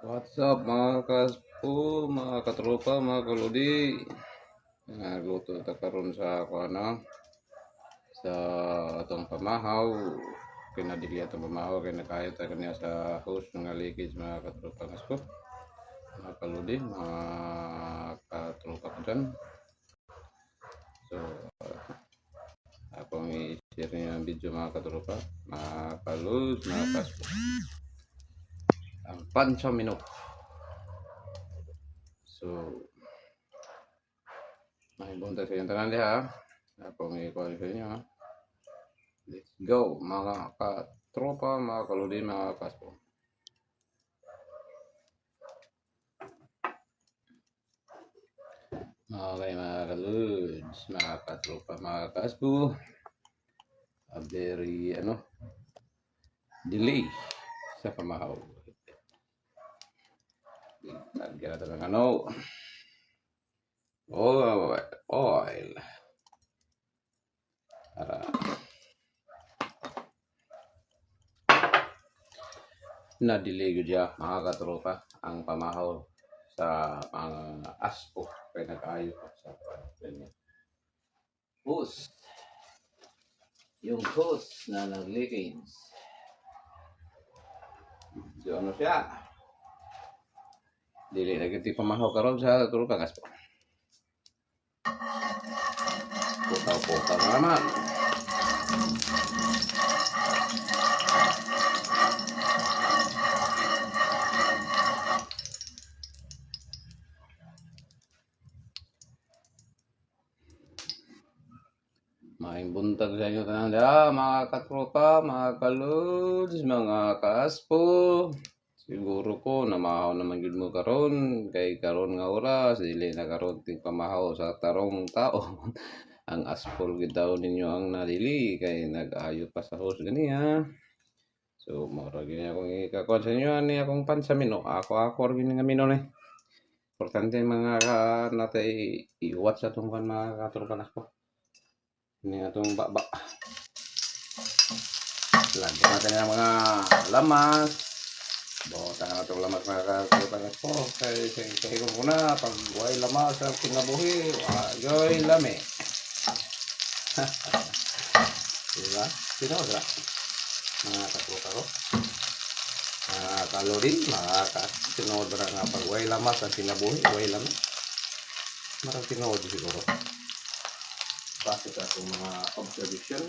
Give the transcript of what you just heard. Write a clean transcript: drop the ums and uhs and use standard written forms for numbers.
What's up mga kaspo, mga katropa, mga kaludi. Nagluto ta karon sa sa atong pamahaw. Kinadili atong pamahaw kay nakayat ta kaniya sa host nga leakage mga katropa kaspo. Mga kaludi, mga katropa ko dyan. So, akong i-share niyo ang video mga katropa, mga kalud, mga kaspo. Ang pancho minok. So, buntag sa inyong tanan diha. Akong i-call sa inyo ha. Let's go mga katropa, mga kaludi, mga kaspo. Okay mga kaluds, mga katropa, mga kaspo. A very delay sa pamahaw. Lagyan natin ng oil para na-delay ko dyan mga katropa ang pamahaw sa mga aspo kaya nag-ayo sa ganyan. Hose, yung hose na nag-leakage, so ano siya, dili na ganti pamahaw karon sa katropa aspo. Putaw-putaw na naman. Maing buntag sa inyo tanan mga katropa, mga kaluds, mga kaspo. Siguro ko namahaw naman yun mo karon kay karon nga oras dili na karon ting pamahaw sa tarong tao. Ang aspol gitaw ninyo ang nadili kay nag-ayo pa sa host ganiya. So mura gini akong ikakon sa inyo ani akong pansamino. Ako gini nga mino ni. Importante mga natay i-watch sa tong mga katropa naspo. Ini atong baba. Lagyan natin ang mga lamas. Bota na itong lamas mga katropa po. Kaya ko muna pag way lamas ang kinabuhi. Wajoy lami. Diba? Sino ba? Mga katropa ko. Mga kalori. Mga sinod na nga pag way lamas ang kinabuhi. Way lami. Marang sinod siguro. Base sa itong mga observation.